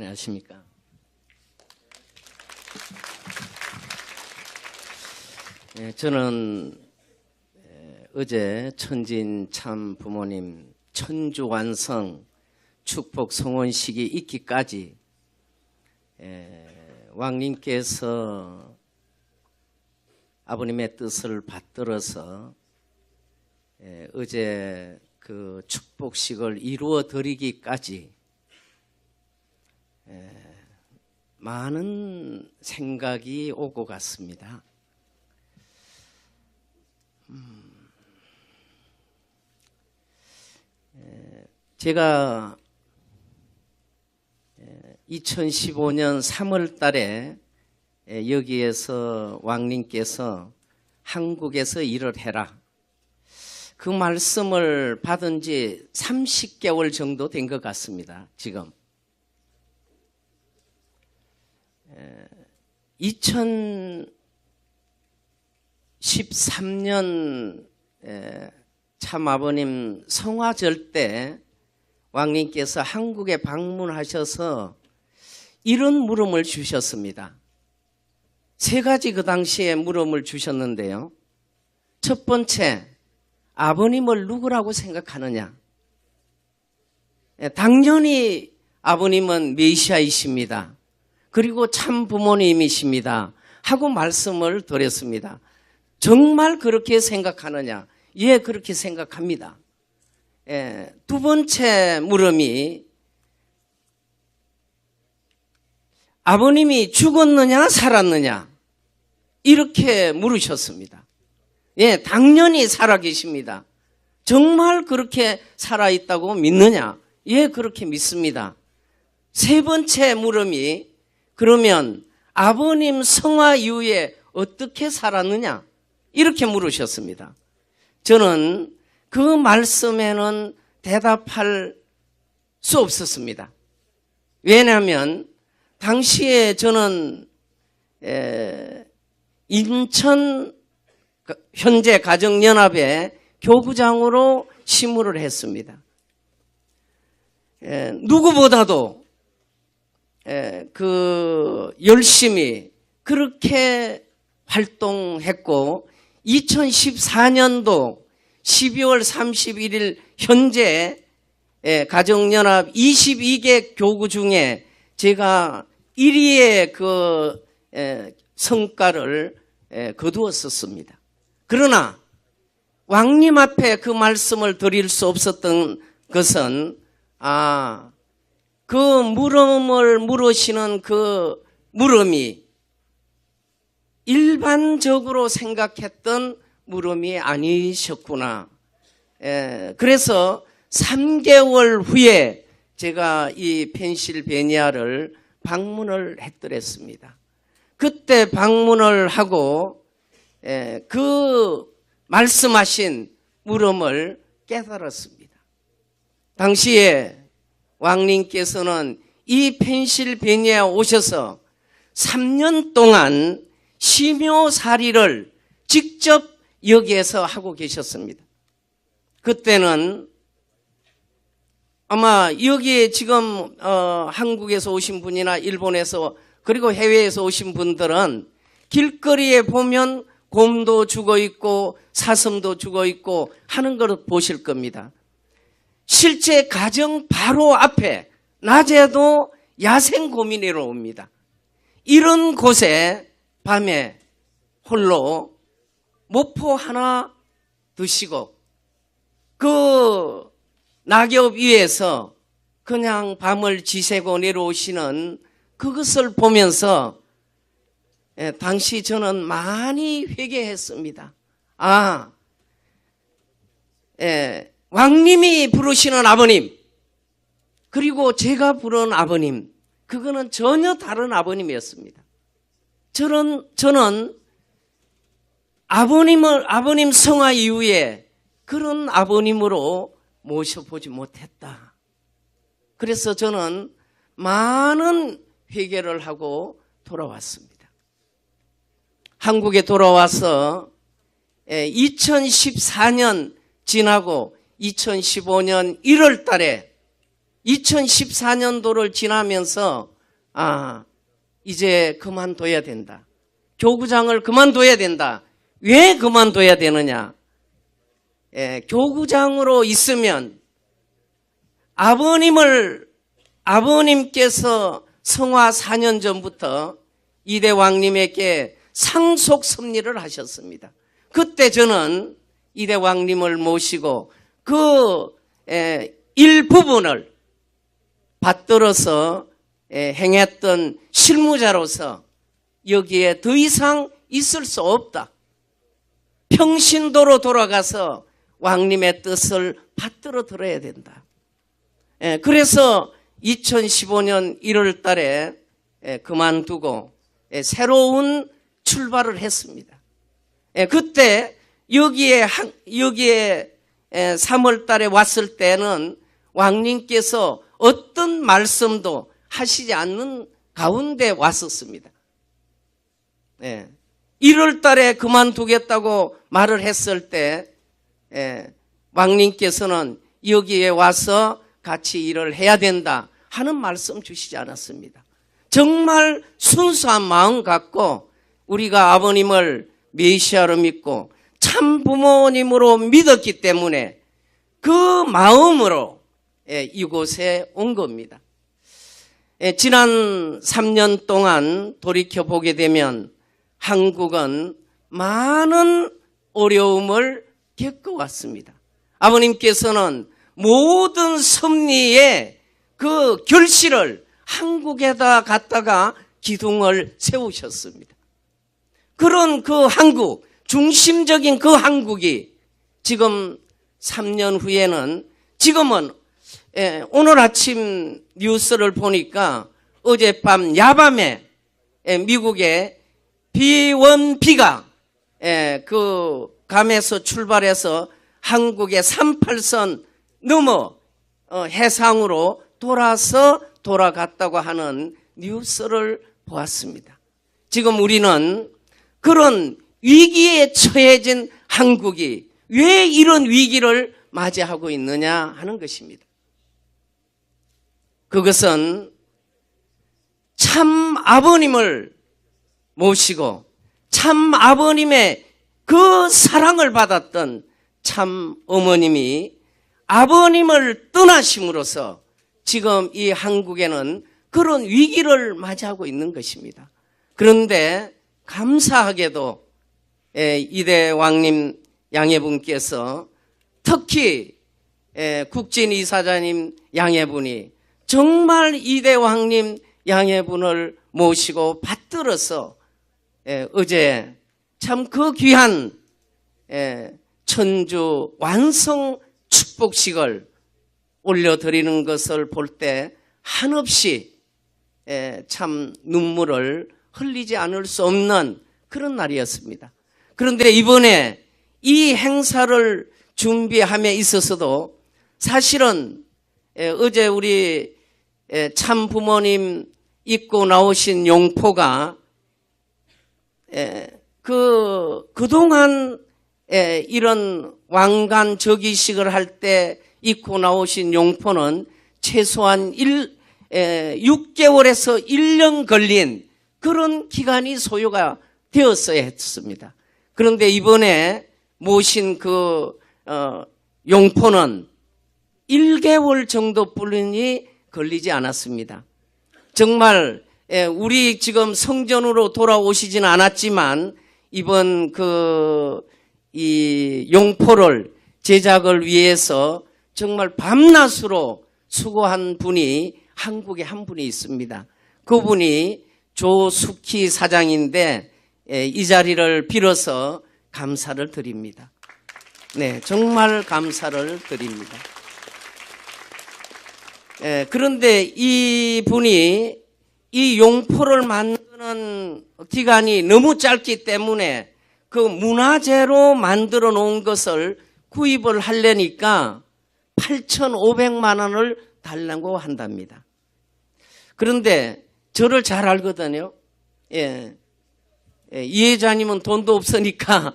안녕하십니까. 저는 어제 천진 참 부모님 천주완성 축복 성원식이 있기까지 왕님께서 아버님의 뜻을 받들어서 어제 그 축복식을 이루어 드리기까지 많은 생각이 오고 갔습니다. 제가 2015년 3월 달에 여기에서 왕님께서 한국에서 일을 해라, 그 말씀을 받은 지 30개월 정도 된 것 같습니다. 지금 2013년 참아버님 성화절 때 왕님께서 한국에 방문하셔서 이런 물음을 주셨습니다. 세 가지 그 당시에 물음을 주셨는데요. 첫 번째, 아버님을 누구라고 생각하느냐? 당연히 아버님은 메시아이십니다. 그리고 참 부모님이십니다 하고 말씀을 드렸습니다. 정말 그렇게 생각하느냐? 예, 그렇게 생각합니다. 두 번째 물음이 아버님이 죽었느냐 살았느냐 이렇게 물으셨습니다. 예, 당연히 살아계십니다. 정말 그렇게 살아있다고 믿느냐? 예, 그렇게 믿습니다. 세 번째 물음이 그러면 아버님 성화 이후에 어떻게 살았느냐? 이렇게 물으셨습니다. 저는 그 말씀에는 대답할 수 없었습니다. 왜냐하면 당시에 저는 인천 현재 가정연합의 교구장으로 심우를 했습니다. 누구보다도 열심히 그렇게 활동했고 2014년도 12월 31일 현재 가정연합 22개 교구 중에 제가 1위의 그 성과를 거두었었습니다. 그러나 왕님 앞에 그 말씀을 드릴 수 없었던 것은 그 물음을 물으시는 그 물음이 일반적으로 생각했던 물음이 아니셨구나. 그래서 3개월 후에 제가 이 펜실베니아를 방문을 했더랬습니다. 그때 방문을 하고 그 말씀하신 물음을 깨달았습니다. 당시에 왕님께서는 이 펜실베니아에 오셔서 3년 동안 심요살이를 직접 여기에서 하고 계셨습니다. 그때는 아마 여기에 지금 한국에서 오신 분이나 일본에서 그리고 해외에서 오신 분들은 길거리에 보면 곰도 죽어있고 사슴도 죽어있고 하는 걸 보실 겁니다. 실제 가정 바로 앞에 낮에도 야생곰이 내려옵니다. 이런 곳에 밤에 홀로 모포 하나 드시고 그 낙엽 위에서 그냥 밤을 지새고 내려오시는 그것을 보면서 당시 저는 많이 회개했습니다. 왕님이 부르시는 아버님 그리고 제가 부른 아버님, 그거는 전혀 다른 아버님이었습니다. 저는 아버님 성화 이후에 그런 아버님으로 모셔보지 못했다. 그래서 저는 많은 회개를 하고 돌아왔습니다. 한국에 돌아와서 2014년 지나고 2015년 1월 달에 2014년도를 지나면서 이제 그만둬야 된다. 교구장을 그만둬야 된다. 왜 그만둬야 되느냐? 교구장으로 있으면 아버님께서 성화 4년 전부터 이대 왕님에게 상속 섭리를 하셨습니다. 그때 저는 이대 왕님을 모시고 그 일부분을 받들어서 행했던 실무자로서 여기에 더 이상 있을 수 없다. 평신도로 돌아가서 왕님의 뜻을 받들어 들어야 된다. 그래서 2015년 1월 달에 그만두고 새로운 출발을 했습니다. 그때 여기에 3월 달에 왔을 때는 왕님께서 어떤 말씀도 하시지 않는 가운데 왔었습니다. 1월 달에 그만두겠다고 말을 했을 때 왕님께서는 여기에 와서 같이 일을 해야 된다 하는 말씀 주시지 않았습니다. 정말 순수한 마음 갖고 우리가 아버님을 메시아로 믿고 참 부모님으로 믿었기 때문에 그 마음으로 이곳에 온 겁니다. 지난 3년 동안 돌이켜보게 되면 한국은 많은 어려움을 겪어왔습니다. 아버님께서는 모든 섭리의 그 결실을 한국에다 갖다가 기둥을 세우셨습니다. 그런 그 한국, 중심적인 그 한국이 지금 3년 후에는 지금은 오늘 아침 뉴스를 보니까 어젯밤 야밤에 미국의 B1B가 그 감에서 출발해서 한국의 38선 넘어 해상으로 돌아갔다고 하는 뉴스를 보았습니다. 지금 우리는 그런 위기에 처해진 한국이 왜 이런 위기를 맞이하고 있느냐 하는 것입니다. 그것은 참 아버님을 모시고 참 아버님의 그 사랑을 받았던 참 어머님이 아버님을 떠나심으로써 지금 이 한국에는 그런 위기를 맞이하고 있는 것입니다. 그런데 감사하게도 이대 왕님 양해분께서 특히 국진이사장님 양해분이 정말 이대 왕님 양해분을 모시고 받들어서 어제 참 그 귀한 천주 완성 축복식을 올려드리는 것을 볼 때 한없이 참 눈물을 흘리지 않을 수 없는 그런 날이었습니다. 그런데 이번에 이 행사를 준비함에 있어서도 사실은 어제 우리 참 부모님 입고 나오신 용포가 그동안 이런 왕관 즉위식을 할 때 입고 나오신 용포는 최소한 6개월에서 1년 걸린 그런 기간이 소요가 되었어야 했습니다. 그런데 이번에 모신 그 용포는 1개월 정도뿐이 걸리지 않았습니다. 정말 우리 지금 성전으로 돌아오시지는 않았지만 이번 이 용포를 제작을 위해서 정말 밤낮으로 수고한 분이 한국에 한 분이 있습니다. 그분이 조숙희 사장인데 이 자리를 빌어서 감사를 드립니다. 네, 정말 감사를 드립니다. 그런데 이 분이 이 용포를 만드는 기간이 너무 짧기 때문에 그 문화재로 만들어 놓은 것을 구입을 하려니까 8,500만 원을 달라고 한답니다. 그런데 저를 잘 알거든요. 이 회장님은 돈도 없으니까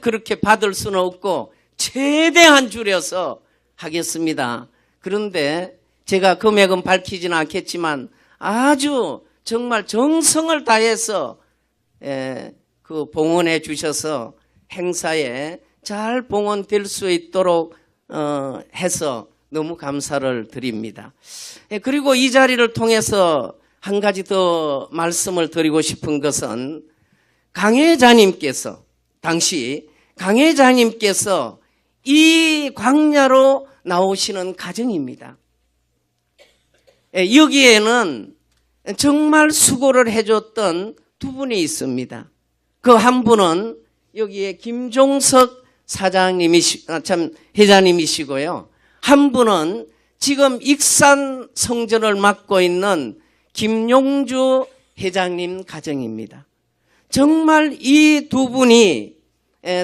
그렇게 받을 수는 없고 최대한 줄여서 하겠습니다. 그런데 제가 금액은 밝히지는 않겠지만 아주 정말 정성을 다해서 그 봉헌해 주셔서 행사에 잘 봉헌될 수 있도록 해서 너무 감사를 드립니다. 그리고 이 자리를 통해서 한 가지 더 말씀을 드리고 싶은 것은 강혜자님께서 당시 강혜자님께서 이 광야로 나오시는 과정입니다. 여기에는 정말 수고를 해줬던 두 분이 있습니다. 그 한 분은 여기에 김종석 회장님이시고요. 한 분은 지금 익산 성전을 맡고 있는 김용주 회장님 가정입니다. 정말 이 두 분이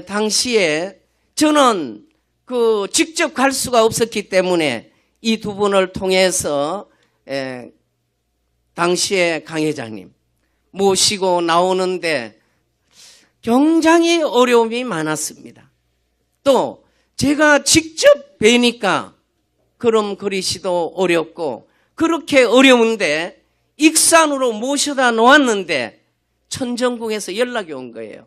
당시에 저는 직접 갈 수가 없었기 때문에 이 두 분을 통해서 당시에 강 회장님 모시고 나오는데 굉장히 어려움이 많았습니다. 또 제가 직접 뵈니까 걸음걸이시도 어렵고 그렇게 어려운데 익산으로 모셔다 놓았는데 천정궁에서 연락이 온 거예요.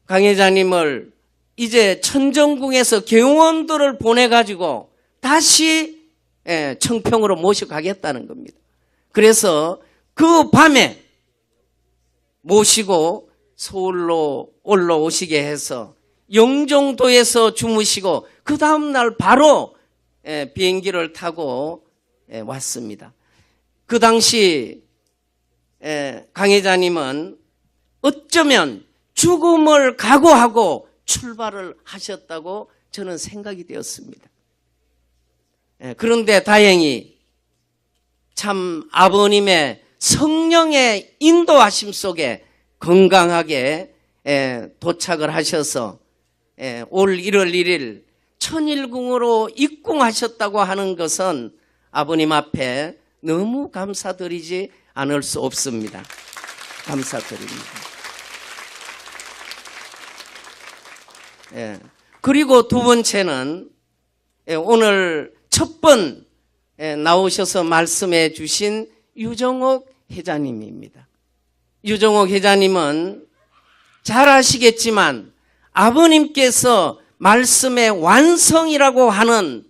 강 회장님을 이제 천정궁에서 경원들을 보내가지고 다시 청평으로 모셔가겠다는 겁니다. 그래서 그 밤에 모시고 서울로 올라오시게 해서 영종도에서 주무시고 그 다음날 바로 비행기를 타고 왔습니다. 그 당시 강 회장님은 어쩌면 죽음을 각오하고 출발을 하셨다고 저는 생각이 되었습니다. 그런데 다행히 참 아버님의 성령의 인도하심 속에 건강하게 도착을 하셔서 올 1월 1일 천일궁으로 입궁하셨다고 하는 것은 아버님 앞에 너무 감사드리지 않을 수 없습니다. 감사드립니다. 그리고 두 번째는 오늘 첫 번 나오셔서 말씀해 주신 유정옥 회장님입니다. 유정옥 회장님은 잘 아시겠지만 아버님께서 말씀의 완성이라고 하는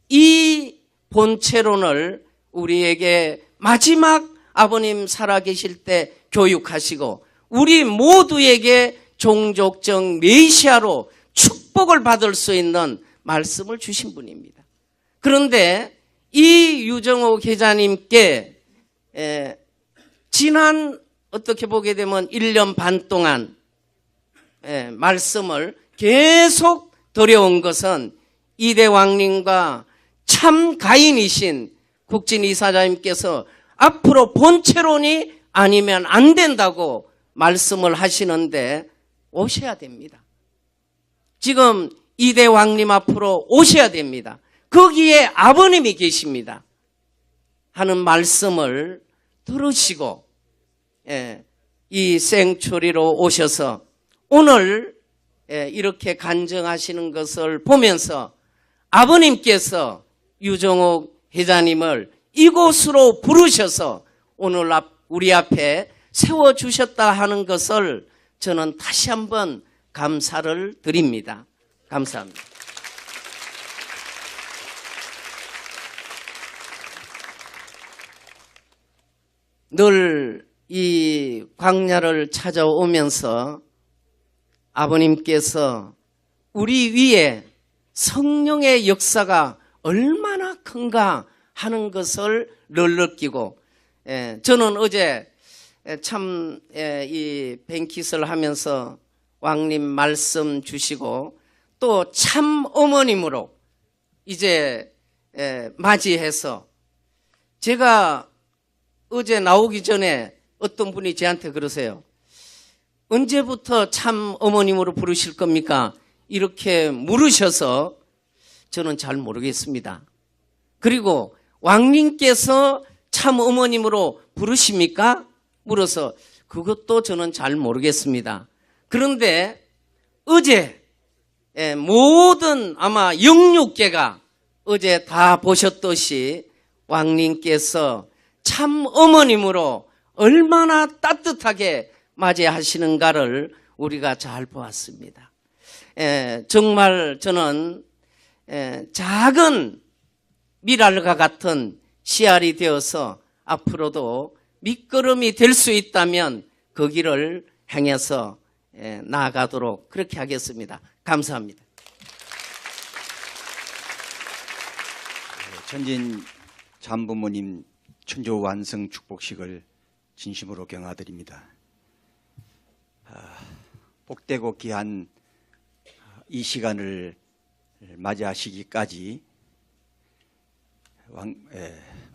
이 본체론을 우리에게 마지막 아버님 살아계실 때 교육하시고 우리 모두에게 종족적 메시아로 축복을 받을 수 있는 말씀을 주신 분입니다. 그런데 이 유정옥 회장님께 지난 어떻게 보게 되면 1년 반 동안 말씀을 계속 드려온 것은 이대왕님과 참 가인이신 국진이사장님께서 앞으로 본체론이 아니면 안 된다고 말씀을 하시는데 오셔야 됩니다. 지금 이대왕님 앞으로 오셔야 됩니다. 거기에 아버님이 계십니다. 하는 말씀을 들으시고 이 생초리로 오셔서 오늘 이렇게 간증하시는 것을 보면서 아버님께서 유정옥 회장님을 이곳으로 부르셔서 오늘 우리 앞에 세워주셨다 하는 것을 저는 다시 한번 감사를 드립니다. 감사합니다. 늘 이 광야를 찾아오면서 아버님께서 우리 위에 성령의 역사가 얼마나 큰가 하는 것을 늘 느끼고 저는 어제 참 이 뱅킷을 하면서 왕님 말씀 주시고 또 참 어머님으로 이제 맞이해서 제가 어제 나오기 전에 어떤 분이 저한테 그러세요. 언제부터 참 어머님으로 부르실 겁니까? 이렇게 물으셔서 저는 잘 모르겠습니다. 그리고 왕님께서 참 어머님으로 부르십니까? 물어서 그것도 저는 잘 모르겠습니다. 그런데 어제 모든 아마 영육계가 어제 다 보셨듯이 왕님께서 참 어머님으로 얼마나 따뜻하게 맞이하시는가를 우리가 잘 보았습니다. 정말 저는 작은 미랄과 같은 씨알이 되어서 앞으로도 밑거름이 될 수 있다면 그 길을 행해서 나아가도록 그렇게 하겠습니다. 감사합니다. 전진 잠부모님 천조 완성 축복식을 진심으로 경하드립니다. 복되고 귀한 이 시간을 맞이하시기까지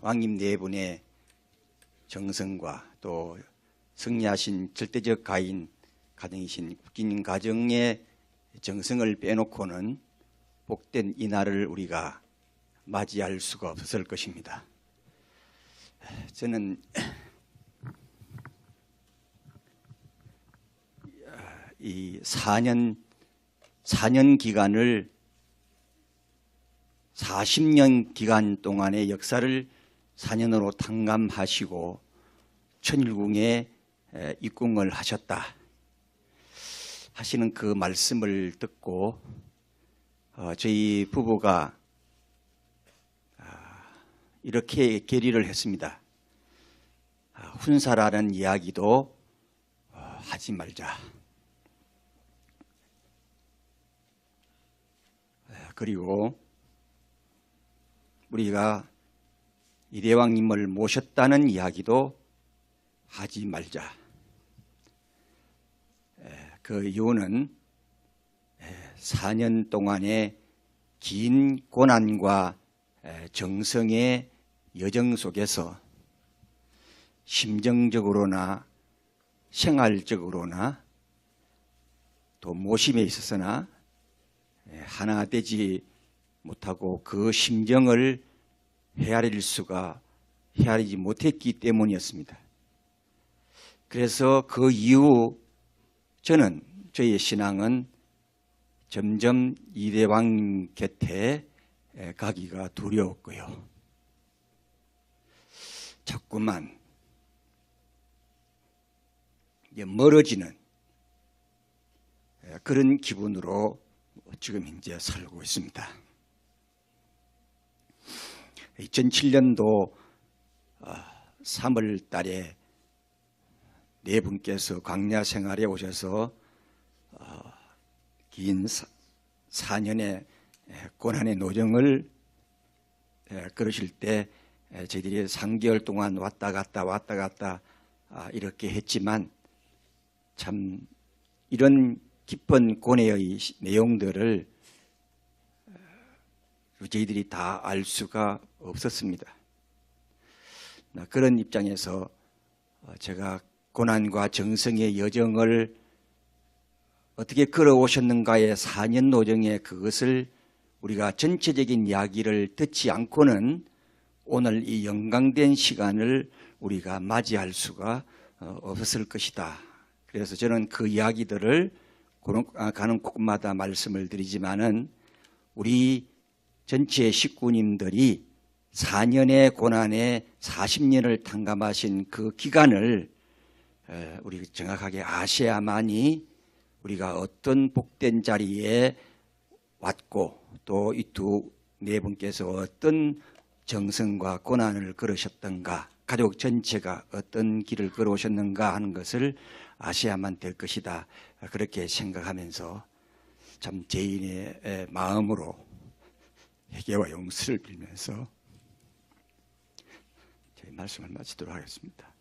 왕님 네 분의 정성과 또 승리하신 절대적 가정이신 국민 가정의 정성을 빼놓고는 복된 이 날을 우리가 맞이할 수가 없었을 것입니다. 저는 이 4년 기간을 40년 기간 동안의 역사를 4년으로 탕감하시고 천일궁에 입궁을 하셨다 하시는 그 말씀을 듣고 저희 부부가 이렇게 결의를 했습니다. 훈사라는 이야기도 하지 말자. 그리고 우리가 이대왕님을 모셨다는 이야기도 하지 말자. 그 이유는 4년 동안의 긴 고난과 정성의 여정 속에서 심정적으로나 생활적으로나 또 모심에 있어서나 하나 되지 못하고 그 심정을 헤아리지 못했기 때문이었습니다. 그래서 그 이후 저희의 신앙은 점점 이대왕 곁에 가기가 두려웠고요. 자꾸만 멀어지는 그런 기분으로 지금 이제 살고 있습니다. 2007년도 3월 달에 네 분께서 광야 생활에 오셔서 긴 4년의 고난의 노정을 걸으실 때 저희들이 3개월 동안 왔다 갔다 이렇게 했지만 참 이런 깊은 고뇌의 내용들을 저희들이 다 알 수가 없었습니다. 그런 입장에서 제가 고난과 정성의 여정을 어떻게 걸어오셨는가의 4년 노정의 그것을 우리가 전체적인 이야기를 듣지 않고는 오늘 이 영광된 시간을 우리가 맞이할 수가 없었을 것이다. 그래서 저는 그 이야기들을 가는 곳마다 말씀을 드리지만은 우리 전체 식구님들이 4년의 고난에 40년을 탕감하신 그 기간을 우리 정확하게 아셔야만이 우리가 어떤 복된 자리에 왔고 또 이 네 분께서 어떤 정성과 고난을 걸으셨던가 가족 전체가 어떤 길을 걸어오셨는가 하는 것을 아셔야만 될 것이다. 그렇게 생각하면서 참 죄인의 마음으로 회개와 용서를 빌면서 제 말씀을 마치도록 하겠습니다.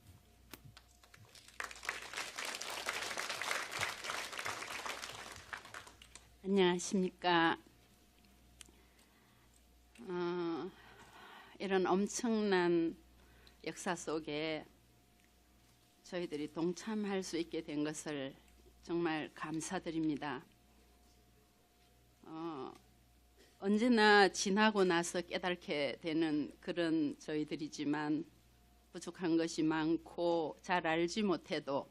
안녕하십니까. 이런 엄청난 역사 속에 저희들이 동참할 수 있게 된 것을 정말 감사드립니다. 언제나 지나고 나서 깨닫게 되는 그런 저희들이지만 부족한 것이 많고 잘 알지 못해도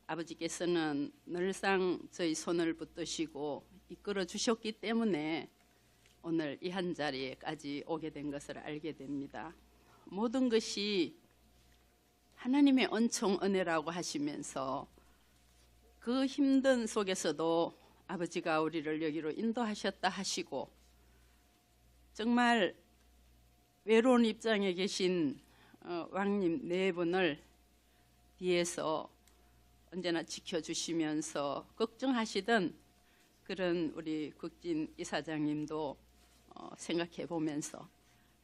아버지께서는 늘상 저희 손을 붙드시고 이끌어 주셨기 때문에 오늘 이 한 자리에까지 오게 된 것을 알게 됩니다. 모든 것이 하나님의 은총 은혜라고 하시면서 그 힘든 속에서도 아버지가 우리를 여기로 인도하셨다 하시고, 정말 외로운 입장에 계신 왕님 네 분을 뒤에서 언제나 지켜주시면서 걱정하시던 그런 우리 국진 이사장님도 생각해 보면서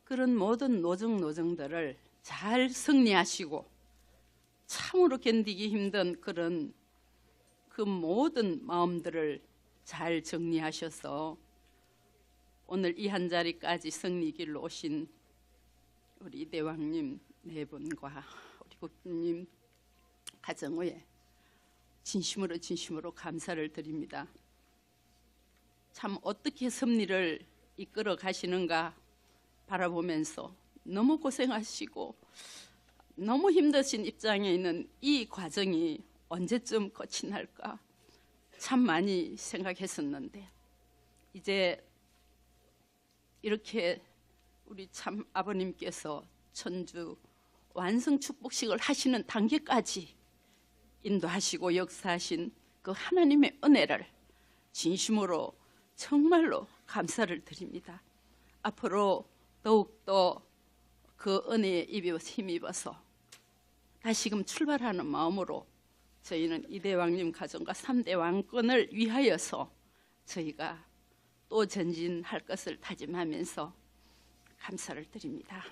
그런 모든 노정들을 잘 승리하시고 참으로 견디기 힘든 그런 그 모든 마음들을 잘 정리하셔서 오늘 이 한 자리까지 승리길로 오신 우리 대왕님 네 분과 우리 국님 가정에 진심으로 감사를 드립니다. 참 어떻게 섭리를 이끌어 가시는가 바라보면서 너무 고생하시고 너무 힘드신 입장에 있는 이 과정이 언제쯤 끝이 날까 참 많이 생각했었는데, 이제 이렇게 우리 참 아버님께서 천주 완성 축복식을 하시는 단계까지 인도하시고 역사하신 그 하나님의 은혜를 진심으로 정말로 감사를 드립니다. 앞으로 더욱더 그 은혜에 힘입어서 다시금 출발하는 마음으로 저희는 이대왕님 가정과 3대 왕권을 위하여서 저희가 또 전진할 것을 다짐하면서 감사를 드립니다.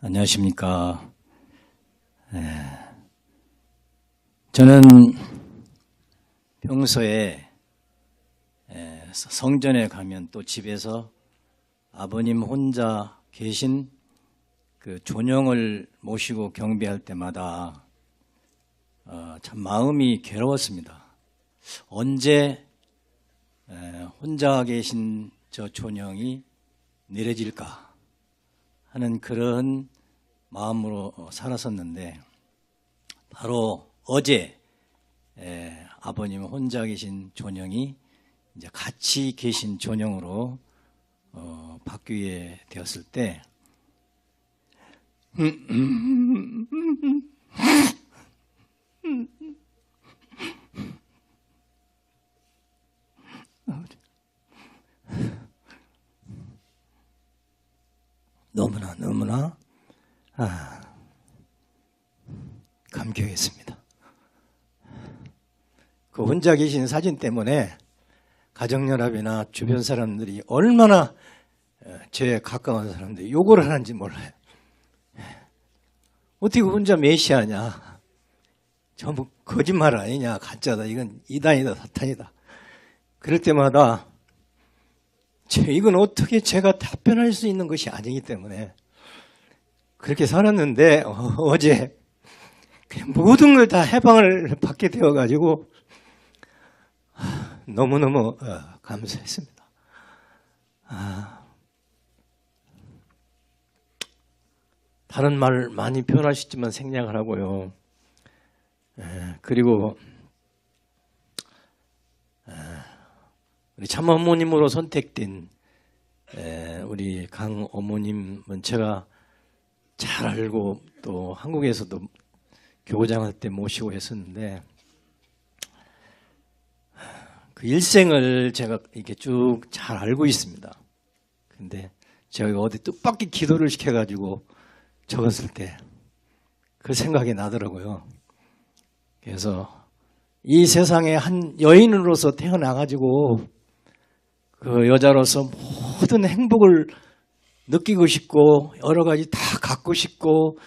안녕하십니까. 저는 평소에 성전에 가면 또 집에서 아버님 혼자 계신 그 존영을 모시고 경배할 때마다 참 마음이 괴로웠습니다. 언제 혼자 계신 저 존영이 내려질까 하는 그런 마음으로 살았었는데, 바로 어제 아버님 혼자 계신 존영이 이제 같이 계신 존영으로 바뀌게 되었을 때 너무나 감격했습니다. 그 혼자 계신 사진 때문에 가정연합이나 주변 사람들이 얼마나 제 가까운 사람들이 욕을 하는지 몰라요. 어떻게 혼자 메시아냐, 전부 거짓말 아니냐, 가짜다, 이건 이단이다, 사탄이다. 그럴 때마다 이건 어떻게 제가 답변할 수 있는 것이 아니기 때문에 그렇게 살았는데, 어제 모든 걸 다 해방을 받게 되어가지고 너무너무 감사했습니다. 다른 말 많이 표현하셨지만 생략을 하고요. 그리고 우리 참어머님으로 선택된 우리 강 어머님은 제가 잘 알고 또 한국에서도 교구장할 때 모시고 했었는데, 그 일생을 제가 이렇게 쭉 잘 알고 있습니다. 근데 제가 어디 뜻밖의 기도를 시켜가지고 적었을 때 그 생각이 나더라고요. 그래서 이 세상에 한 여인으로서 태어나가지고 그 여자로서 모든 행복을 느끼고 싶고 여러 가지 다 갖고 싶고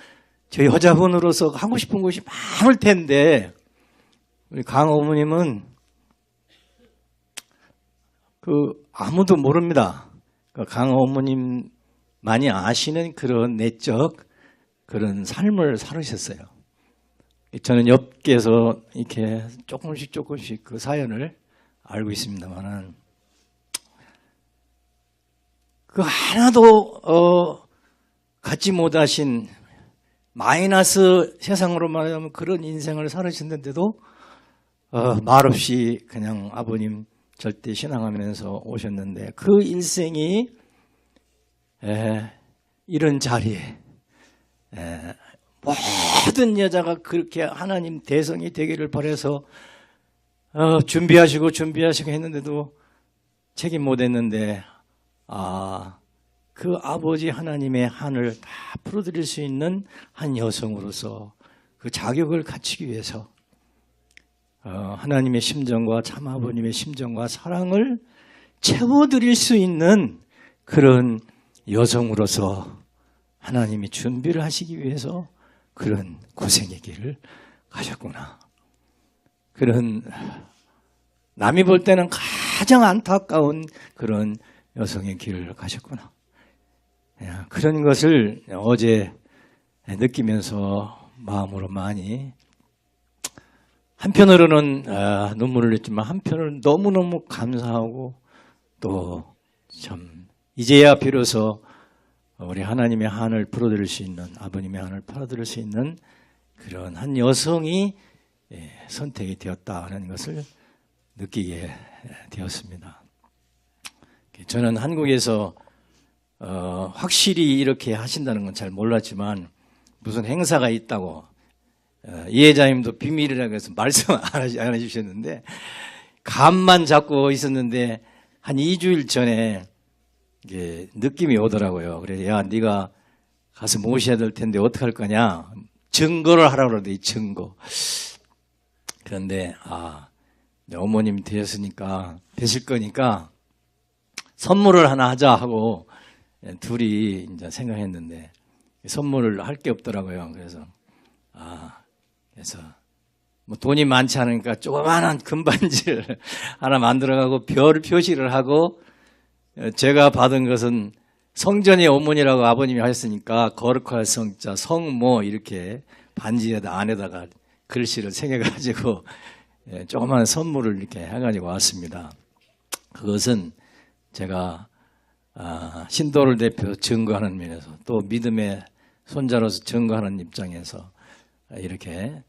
저 여자분으로서 하고 싶은 것이 많을 텐데, 우리 강 어머님은 아무도 모릅니다. 강 어머님만이 아시는 그런 내적 그런 삶을 살으셨어요. 저는 옆에서 이렇게 조금씩 그 사연을 알고 있습니다만은, 그 하나도 갖지 못하신 마이너스 세상으로 말하자면 그런 인생을 살으셨는데도 말없이 그냥 아버님 절대 신앙하면서 오셨는데 그 일생이 이런 자리에 모든 여자가 그렇게 하나님 대성이 되기를 바라서 준비하시고 했는데도 책임 못했는데 그 아버지 하나님의 한을 다 풀어드릴 수 있는 한 여성으로서 그 자격을 갖추기 위해서 하나님의 심정과 참 아버님의 심정과 사랑을 채워드릴 수 있는 그런 여성으로서 하나님이 준비를 하시기 위해서 그런 고생의 길을 가셨구나. 그런 남이 볼 때는 가장 안타까운 그런 여성의 길을 가셨구나. 그런 것을 어제 느끼면서 마음으로 많이 한편으로는 눈물을 흘렸지만 한편으로는 너무너무 감사하고 또 참 이제야 비로소 우리 하나님의 한을 풀어드릴 수 있는 아버님의 한을 풀어드릴 수 있는 그런 한 여성이 선택이 되었다는 것을 느끼게 되었습니다. 저는 한국에서 확실히 이렇게 하신다는 건 잘 몰랐지만 무슨 행사가 있다고 이회장님도 비밀이라고 해서 말씀 안 해주셨는데 감만 잡고 있었는데 한 2주일 전에 이게 느낌이 오더라고요. 그래서 야 네가 가서 모셔야 될 텐데 어떡할 거냐. 증거를 하라고 그러더니 증거. 그런데 어머님이 되실 거니까 선물을 하나 하자 하고 둘이 이제 생각했는데 선물을 할 게 없더라고요. 그래서 뭐 돈이 많지 않으니까 조그마한 금반지를 하나 만들어가고 별 표시를 하고 제가 받은 것은 성전의 어머니라고 아버님이 하셨으니까 거룩할 성자 성모 이렇게 반지에다 안에다가 글씨를 새겨가지고 조그마한 선물을 이렇게 해가지고 왔습니다. 그것은 제가 신도를 대표 증거하는 면에서 또 믿음의 손자로서 증거하는 입장에서 이렇게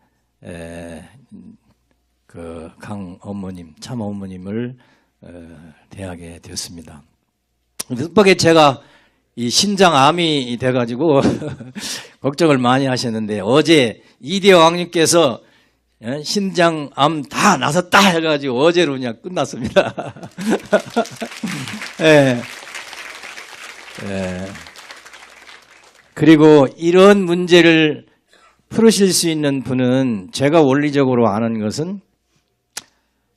그 강 어머님, 참 어머님을 대하게 되었습니다. 뜻밖에 제가 이 신장암이 돼가지고 걱정을 많이 하셨는데 어제 이대호 왕님께서 신장암 다 나섰다 해가지고 어제로 그냥 끝났습니다. 그리고 이런 문제를 풀으실 수 있는 분은 제가 원리적으로 아는 것은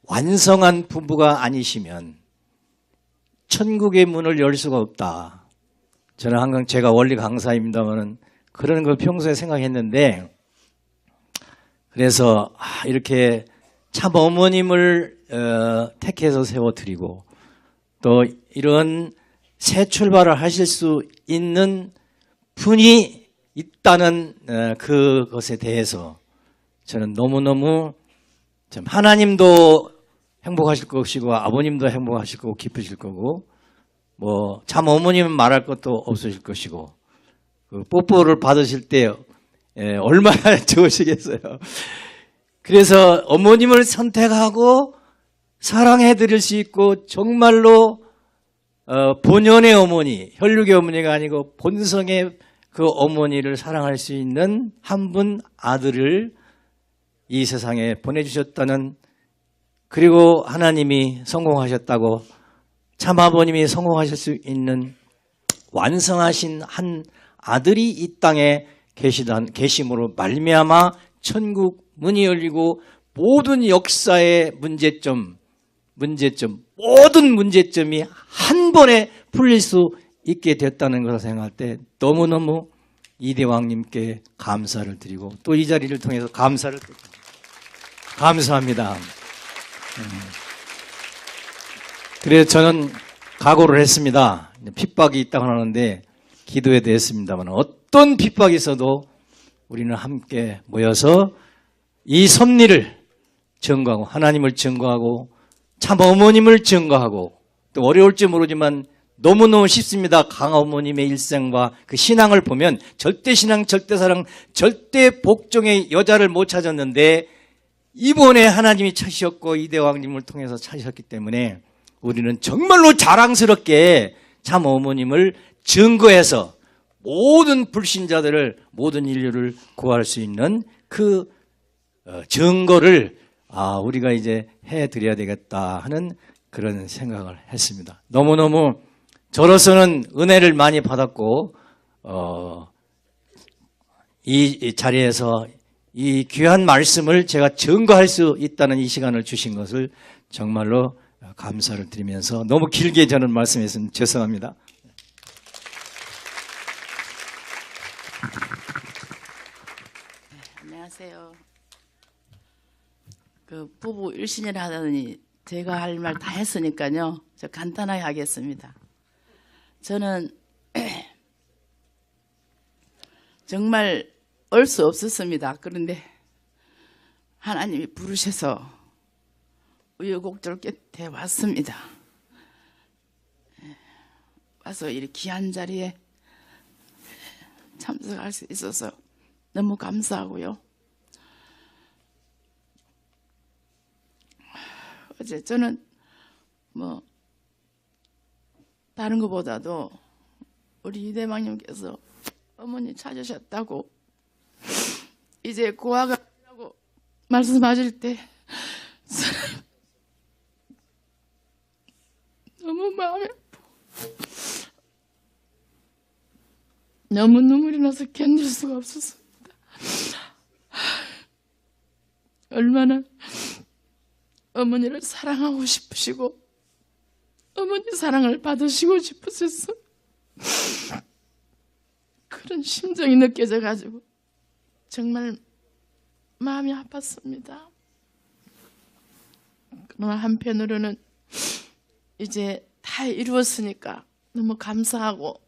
완성한 부부가 아니시면 천국의 문을 열 수가 없다. 저는 항상 제가 원리 강사입니다만은 그런 걸 평소에 생각했는데 그래서 이렇게 참 어머님을 택해서 세워드리고 또 이런 새 출발을 하실 수 있는 분이 있다는 그것에 대해서 저는 너무너무 참 하나님도 행복하실 것이고 아버님도 행복하실 거고 기쁘실 거고 뭐 참 어머님은 말할 것도 없으실 것이고 그 뽀뽀를 받으실 때 얼마나 좋으시겠어요. 그래서 어머님을 선택하고 사랑해 드릴 수 있고 정말로 본연의 어머니, 혈육의 어머니가 아니고 본성의 그 어머니를 사랑할 수 있는 한 분 아들을 이 세상에 보내주셨다는 그리고 하나님이 성공하셨다고 참 아버님이 성공하실 수 있는 완성하신 한 아들이 이 땅에 계심으로 말미암아 천국 문이 열리고 모든 역사의 문제점 모든 문제점이 한 번에 풀릴 수 있게 됐다는 것을 생각할 때 너무너무 이대왕님께 감사를 드리고 또 이 자리를 통해서 감사를 드립니다. 감사합니다. 그래서 저는 각오를 했습니다. 핍박이 있다고 하는데 기도에 대했습니다만 어떤 핍박이 있어도 우리는 함께 모여서 이 섭리를 증거하고 하나님을 증거하고 참 어머님을 증거하고 또 어려울지 모르지만 너무너무 쉽습니다. 강어머님의 일생과 그 신앙을 보면 절대신앙, 절대사랑, 절대복종의 여자를 못 찾았는데 이번에 하나님이 찾으셨고 이대왕님을 통해서 찾으셨기 때문에 우리는 정말로 자랑스럽게 참 어머님을 증거해서 모든 불신자들을, 모든 인류를 구할 수 있는 그 증거를 우리가 이제 해드려야 되겠다 하는 그런 생각을 했습니다. 너무너무 저로서는 은혜를 많이 받았고 이 자리에서 이 귀한 말씀을 제가 증거할 수 있다는 이 시간을 주신 것을 정말로 감사를 드리면서 너무 길게 저는 말씀했으면 죄송합니다. 안녕하세요. 그 부부 일신이라 하더니 제가 할 말 다 했으니까요. 저 간단하게 하겠습니다. 저는 정말 얼 수 없었습니다. 그런데 하나님이 부르셔서 우여곡절 끝에 왔습니다. 와서 이 귀한 자리에 참석할 수 있어서 너무 감사하고요. 어제 저는 뭐 다른 것보다도 우리 이대왕님께서 어머니 찾으셨다고 이제 고아가라고 말씀하실 때 너무 마음이 아프고 너무 눈물이 나서 견딜 수가 없었습니다. 얼마나 어머니를 사랑하고 싶으시고 어머니 사랑을 받으시고 싶으셨어. 그런 심정이 느껴져가지고 정말 마음이 아팠습니다. 그러나 한편으로는 이제 다 이루었으니까 너무 감사하고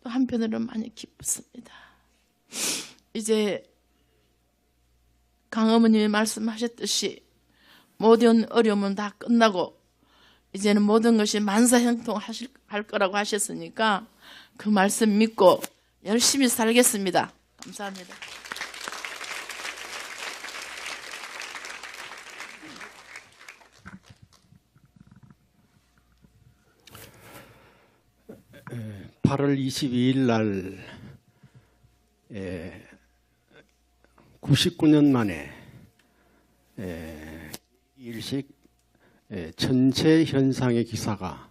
또 한편으로는 많이 기쁘습니다. 이제 강어머님이 말씀하셨듯이 모든 어려움은 다 끝나고 이제는 모든 것이 만사형통할 거라고 하셨으니까 그 말씀 믿고 열심히 살겠습니다. 감사합니다. 에, 8월 22일 날 99년 만에 일식 전체 현상의 기사가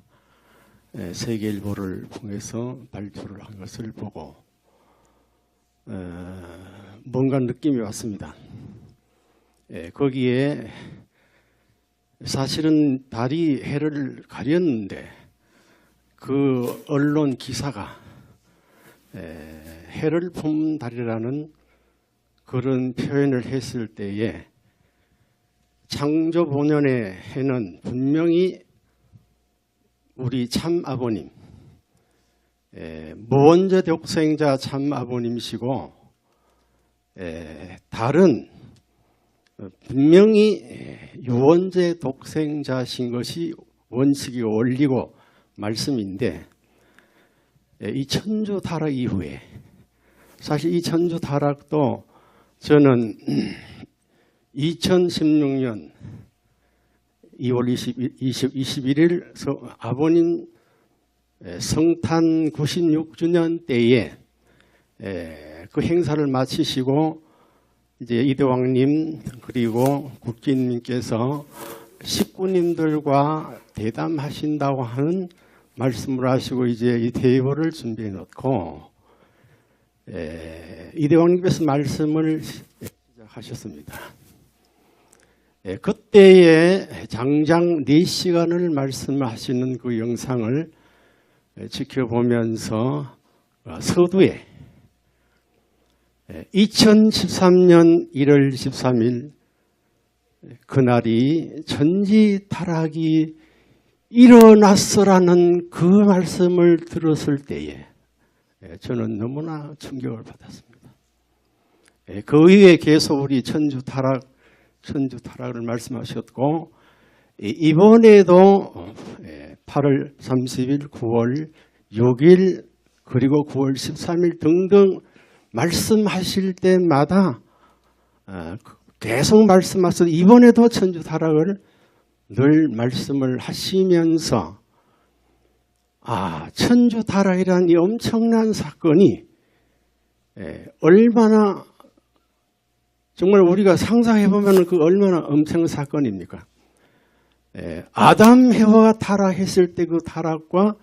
세계일보를 통해서 발표를 한 것을 보고 뭔가 느낌이 왔습니다. 거기에 사실은 달이 해를 가렸는데 그 언론 기사가 해를 품은 달이라는 그런 표현을 했을 때에 창조 본연의 해는 분명히 우리 참 아버님, 무원죄 독생자 참 아버님이시고 달은 분명히 유원죄 독생자신 것이 원칙이고 원리고 말씀인데 이 천주 타락 이후에 사실 이 천주 타락도 저는 2016년 2월 21일 아버님 성탄 96주년 때에 그 행사를 마치시고 이제 이대왕님 그리고 국진님께서 식구님들과 대담하신다고 하는 말씀을 하시고 이제 이 테이블을 준비해 놓고 이대왕님께서 말씀을 시작하셨습니다. 그때에 장장 4시간을 말씀하시는 그 영상을 지켜보면서 서두에 2013년 1월 13일 그날이 천지 타락이 일어났어라는 그 말씀을 들었을 때에 저는 너무나 충격을 받았습니다. 그 이후에 계속 우리 천주 타락을 말씀하셨고 이번에도 8월 30일, 9월 6일, 그리고 9월 13일 등등 말씀하실 때마다 계속 말씀하셔서 이번에도 천주 타락을 늘 말씀을 하시면서 천주 타락이라는 이 엄청난 사건이 얼마나 정말 우리가 상상해보면 그 얼마나 엄청난 사건입니까? 아담 해와가 타락했을 때 그 타락과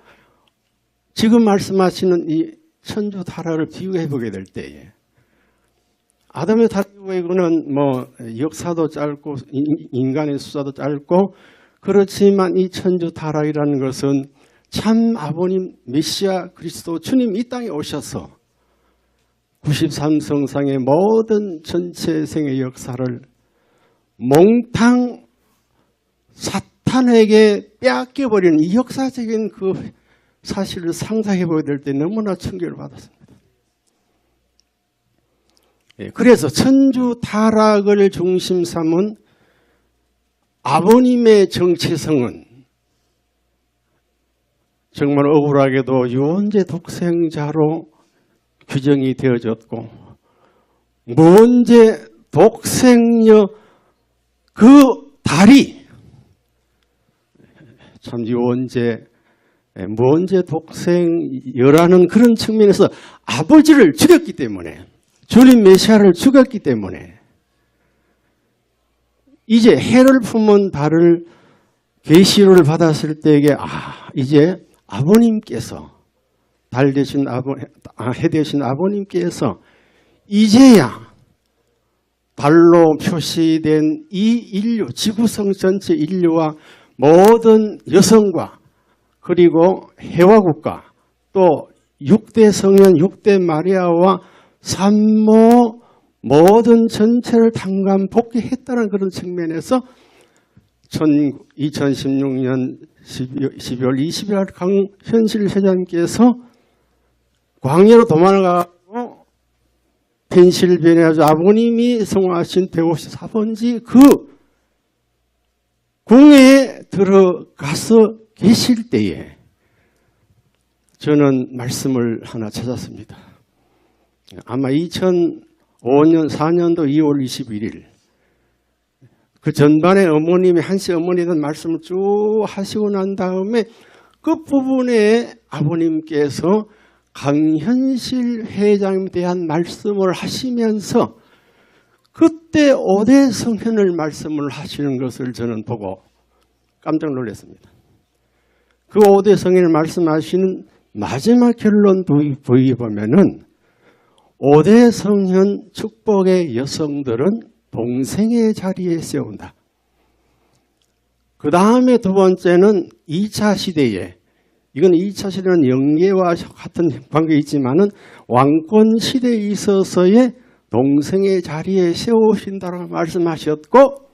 지금 말씀하시는 이 천주 타락을 비교해보게 될 때에 아담의 타락은 뭐 역사도 짧고 인간의 수사도 짧고 그렇지만 이 천주 타락이라는 것은 참 아버님 메시아 그리스도 주님 이 땅에 오셔서 93성상의 모든 전체 생의 역사를 몽탕 사탄에게 빼앗겨버리는 이 역사적인 그 사실을 상상해보게 될 때 너무나 충격을 받았습니다. 그래서 천주 타락을 중심 삼은 아버님의 정체성은 정말 억울하게도 유언제 독생자로 규정이 되어졌고 무언제 독생녀 그 달이 참 유언제 무언제 독생녀라는 그런 측면에서 아버지를 죽였기 때문에 주님 메시아를 죽였기 때문에 이제 해를 품은 달을 계시를 받았을 때에게 이제 아버님께서 달 되신 해 되신 아버님께서 이제야 달로 표시된 이 인류 지구성 전체 인류와 모든 여성과 그리고 해와국가 또 6대 성현 6대 마리아와 산모 모든 전체를 당감 복귀했다는 그런 측면에서 2016년 12월 20일 강현실 회장께서 광야로 도망가고 펜실베니아 아버님이 성화하신 154번지 그 궁에 들어가서 계실 때에 저는 말씀을 하나 찾았습니다. 아마 2005년 4년도 2월 21일 그 전반에 어머님이 한씨 어머니는 말씀을 쭉 하시고 난 다음에 끝부분에 아버님께서 강현실 회장에 대한 말씀을 하시면서 그때 5대 성현을 말씀을 하시는 것을 저는 보고 깜짝 놀랐습니다. 그 5대 성현을 말씀하시는 마지막 결론 부위에 보면은 5대 성현 축복의 여성들은 동생의 자리에 세운다. 그 다음에 두 번째는 2차 시대에 이건 2차 시대는 영계와 같은 관계가 있지만은 왕권 시대에 있어서의 동생의 자리에 세우신다라고 말씀하셨고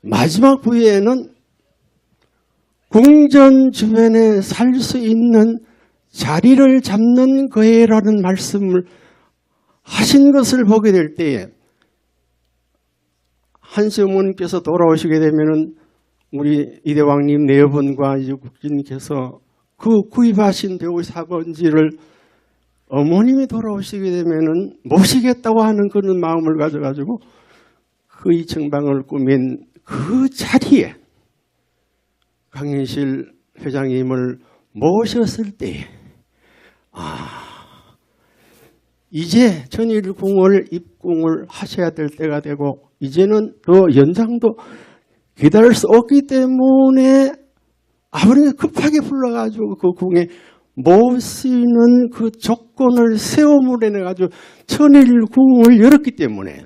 마지막 부위에는 궁전 주변에 살 수 있는 자리를 잡는 거예라는 말씀을 하신 것을 보게 될 때에 한시 어머님께서 돌아오시게 되면은 우리 이대왕님 내분과 이제 국진님께서 그 구입하신 154번지를 어머님이 돌아오시게 되면은 모시겠다고 하는 그런 마음을 가져가지고 그 이층방을 꾸민 그 자리에 강현실 회장님을 모셨을 때에 이제 전일궁을 입궁을 하셔야 될 때가 되고 이제는 더 연장도 기다릴 수 없기 때문에 아버님이 급하게 불러가지고 그 궁에 모시는 그 조건을 세움으로 인해가지고 천일궁을 열었기 때문에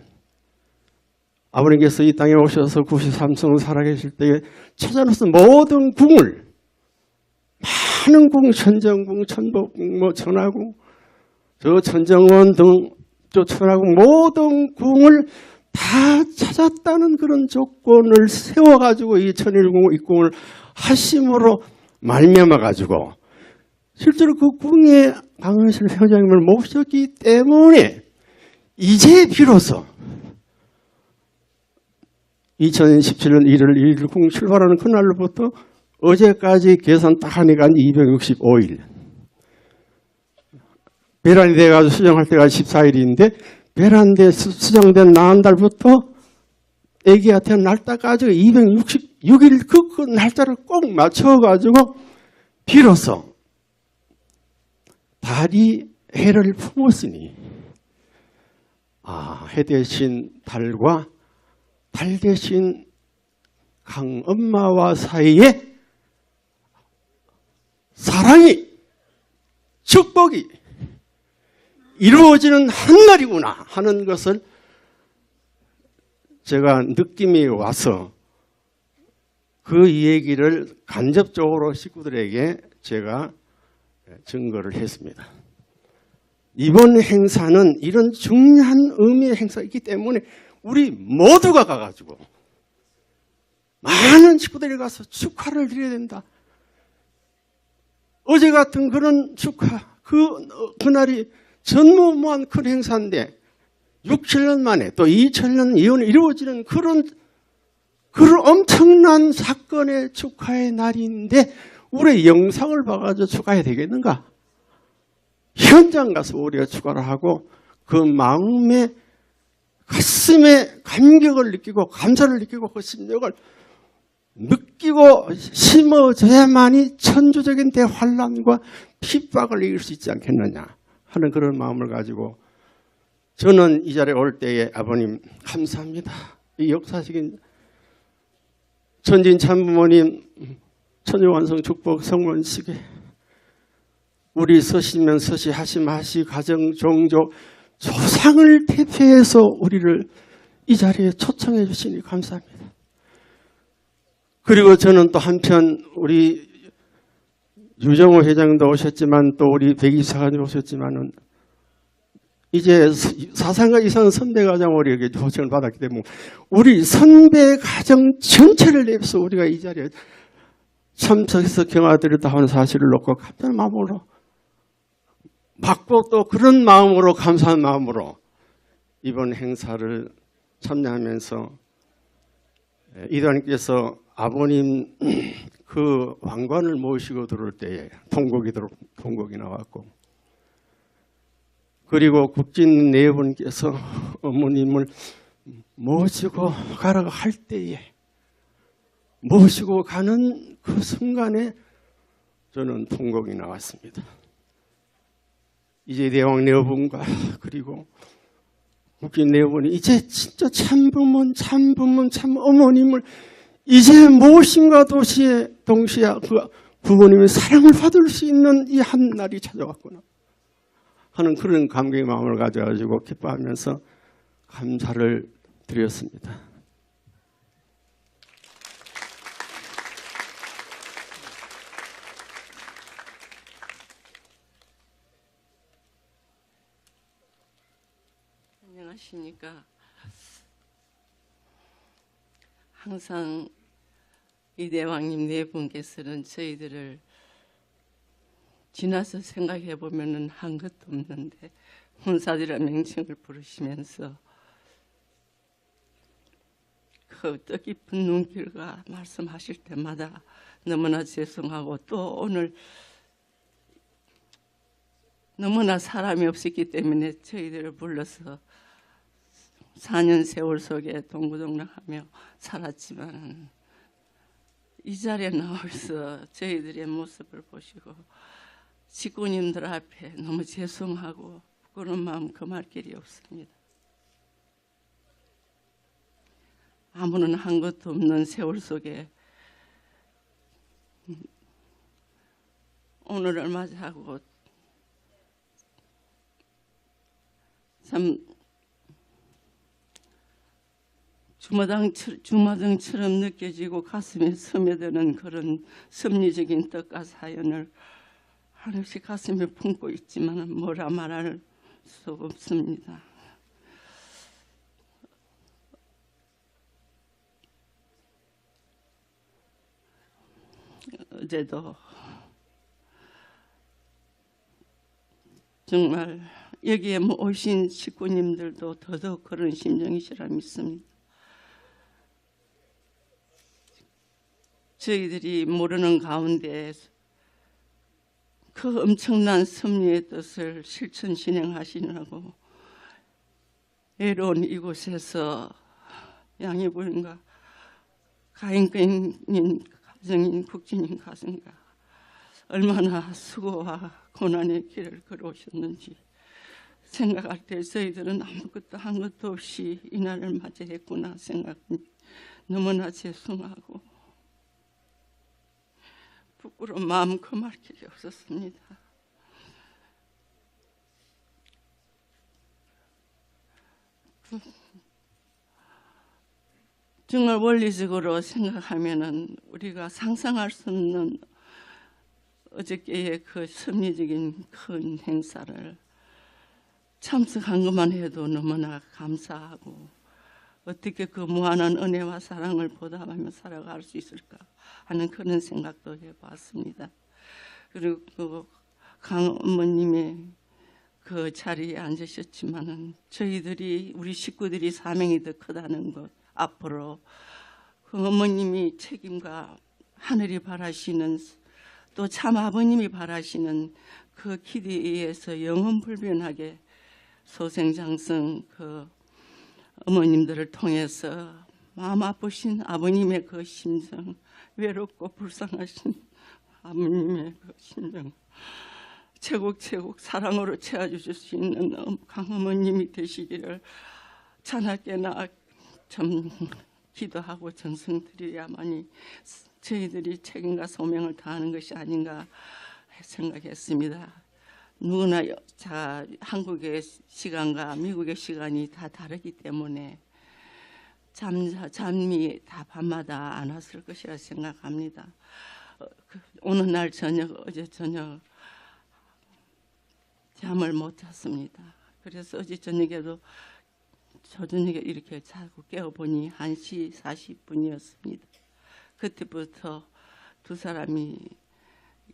아버님께서 이 땅에 오셔서 93성을 살아계실 때에 찾아놓은 모든 궁을 많은 궁, 천정궁, 천복궁, 뭐 천하궁, 저 천정원 등 저 천하궁 모든 궁을 다 찾았다는 그런 조건을 세워가지고 이 천일궁 입궁을 하심으로 말미암아가지고 실제로 그 궁에 강현실 회장님을 모셨기 때문에 이제 비로소 2017년 1월 1일 궁 출발하는 그날로부터 어제까지 계산 딱 하니까 265일. 배란이 돼가지고 수정할 때가 14일인데 배란돼 수정된 나한달부터 애기한테 날짜까지 266일 그 날짜를 꼭 맞춰가지고 비로소 달이 해를 품었으니 해 대신 달과 달 대신 강엄마와 사이에 사랑이 축복이 이루어지는 한날이구나 하는 것을 제가 느낌이 와서 그 얘기를 간접적으로 식구들에게 제가 증거를 했습니다. 이번 행사는 이런 중요한 의미의 행사이기 때문에 우리 모두가 가가지고 많은 식구들이 가서 축하를 드려야 된다. 어제 같은 그런 축하, 그날이 전무후무한 큰 행사인데 6, 7년 만에 또 2000년 이혼이 이루어지는 그런 엄청난 사건의 축하의 날인데 우리 영상을 봐가지고 축하해야 되겠는가? 현장 가서 우리가 축하를 하고 그 마음에 가슴에 감격을 느끼고 감사를 느끼고 그 심정을 느끼고 심어져야만이 천주적인 대환란과 핍박을 이길 수 있지 않겠느냐 하는 그런 마음을 가지고 저는 이 자리에 올 때에 아버님 감사합니다. 이 역사적인 천진 참부모님 천주완성 축복 성원식에 우리 서시면 서시 하심 하시 가정 종조 조상을 대표해서 우리를 이 자리에 초청해 주시니 감사합니다. 그리고 저는 또 한편 우리 유정호 회장도 오셨지만 또 우리 백이사관님 오셨지만은 이제 사상가 이상 선배 가정 우리에게 초청을 받았기 때문에 우리 선배 가정 전체를 내서 우리가 이 자리에 참석해서 경화드렸다 하는 사실을 놓고 감사한 마음으로 받고 또 그런 마음으로 감사한 마음으로 이번 행사를 참여하면서 이단님께서 아버님 그 왕관을 모시고 들어올 때에 통곡이 나왔고 그리고 국진 내분께서 어머님을 모시고 가라고 할 때에 모시고 가는 그 순간에 저는 통곡이 나왔습니다. 이제 대왕 내분과 그리고 국진 내분이 이제 진짜 참부모 참 어머님을 이제 모심과 동시에 그 부모님의 사랑을 받을 수 있는 이 한 날이 찾아왔구나 하는 그런 감격의 마음을 가져가지고 기뻐하면서 감사를 드렸습니다. 안녕하십니까. 항상 이대왕님 네 분께서는 저희들을 지나서 생각해 보면은 한 것도 없는데 훈사들이라는 명칭을 부르시면서 그 뜻깊은 눈길과 말씀하실 때마다 너무나 죄송하고 또 오늘 너무나 사람이 없었기 때문에 저희들을 불러서 4년 세월 속에 동고동락하며 살았지만 이 자리에 나와서 저희들의 모습을 보시고 직구님들 앞에 너무 죄송하고 부끄러운 마음 금할 길이 없습니다. 아무런 한 것도 없는 세월 속에 오늘을 맞이하고 참 주마등처럼 느껴지고 가슴에 스며드는 그런 섭리적인 뜻과 사연을 한없이 가슴에 품고 있지만 뭐라 말할 수 없습니다. 어제도 정말 여기에 오신 식구님들도 더더욱 그런 심정이시라 믿습니다. 저희들이 모르는 가운데 그 엄청난 섭리의 뜻을 실천 진행하시느라고 외로운 이곳에서 양희 부인과 가인인 가정인 국진인 가정과 얼마나 수고와 고난의 길을 걸어오셨는지 생각할 때 저희들은 아무것도 한 것도 없이 이날을 맞이했구나 생각하니 너무나 죄송하고 부끄러운 마음 금할 길이 없었습니다. 정말 원리적으로 생각하면은 우리가 상상할 수 없는 어저께의 그 섭리적인 큰 행사를 참석한 것만 해도 너무나 감사하고 어떻게 그 무한한 은혜와 사랑을 보답하며 살아갈 수 있을까 하는 그런 생각도 해봤습니다. 그리고 그 강어머님의 그 자리에 앉으셨지만은 저희들이 우리 식구들이 사명이 더 크다는 것 앞으로 그 어머님이 책임과 하늘이 바라시는 또 참 아버님이 바라시는 그 기대에 의해서 영원불변하게 소생장성 그 어머님들을 통해서 마음 아프신 아버님의 그 심정, 외롭고 불쌍하신 아버님의 그 심정 채곡채곡 사랑으로 채워주실 수 있는 강어머님이 되시기를 자나깨나 참 기도하고 정성드려야만이 저희들이 책임과 소명을 다하는 것이 아닌가 생각했습니다. 누구나 한국의 시간과 미국의 시간이 다 다르기 때문에 잠이 다 밤마다 안 왔을 것이라 생각합니다. 오늘 날 저녁, 어제 저녁 잠을 못 잤습니다. 그래서 어제 저녁에도 저녁에 이렇게 자고 깨어보니 1시 40분이었습니다. 그때부터 두 사람이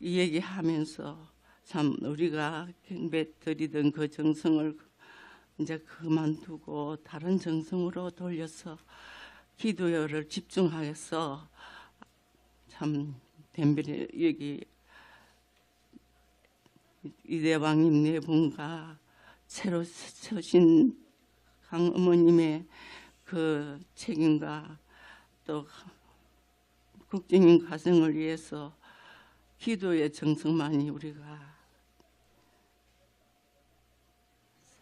얘기하면서 참 우리가 경배드리던 그 정성을 이제 그만두고 다른 정성으로 돌려서 기도를 집중하여서 참 덴벨 여기 이대왕님 네 분과 새로 서신 강 어머님의 그 책임과 또 국진인 가정을 위해서 기도의 정성만이 우리가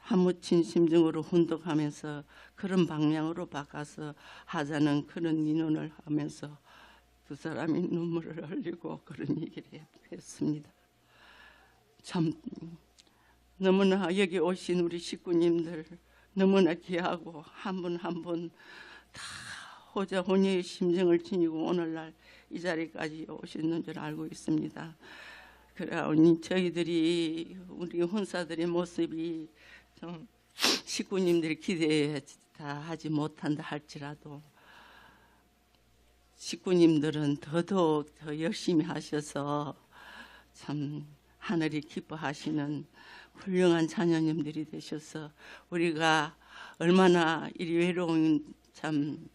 사무친 심정으로 훈독하면서 그런 방향으로 바꿔서 하자는 그런 민원을 하면서 두 사람이 눈물을 흘리고 그런 얘기를 했습니다. 참 너무나 여기 오신 우리 식구님들 너무나 귀하고 한 분 한 분 다 호자 혼의의 심정을 지니고 오늘날 이 자리까지 오셨는 줄 알고 있습니다. 그러니 저희들이 우리 혼사들의 모습이 좀 식구님들이 기대에 다 하지 못한다 할지라도 식구님들은 더더욱 더 열심히 하셔서 참 하늘이 기뻐하시는 훌륭한 자녀님들이 되셔서 우리가 얼마나 이 외로운 참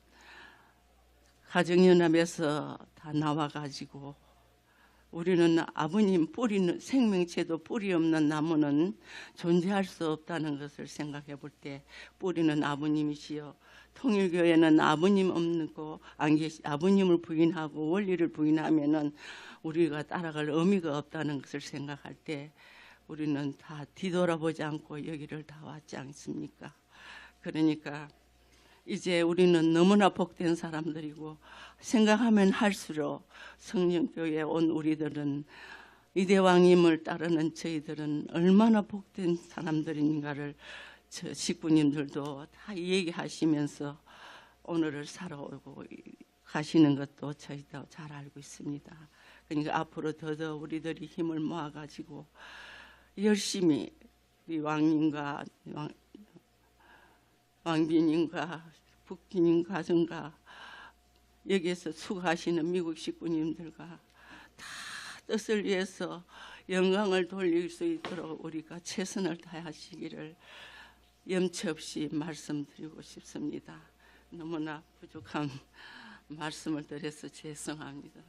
가정연합에서 다 나와가지고 우리는 아버님 뿌리는 생명체도 뿌리 없는 나무는 존재할 수 없다는 것을 생각해 볼 때 뿌리는 아버님이시여 통일교회는 아버님 없는 거 아버님을 부인하고 원리를 부인하면은 우리가 따라갈 의미가 없다는 것을 생각할 때 우리는 다 뒤돌아보지 않고 여기를 다 왔지 않습니까? 그러니까 이제 우리는 너무나 복된 사람들이고 생각하면 할수록 성령교회에 온 우리들은 이대왕님을 따르는 저희들은 얼마나 복된 사람들인가를 저 식구님들도 다 얘기하시면서 오늘을 살아오고 가시는 것도 저희도 잘 알고 있습니다. 그러니까 앞으로 더더 우리들이 힘을 모아가지고 열심히 우리 왕님과 왕비님과 국빈님 가정과 여기에서 수고하시는 미국 식구님들과 다 뜻을 위해서 영광을 돌릴 수 있도록 우리가 최선을 다하시기를 염치 없이 말씀드리고 싶습니다. 너무나 부족한 말씀을 드려서 죄송합니다.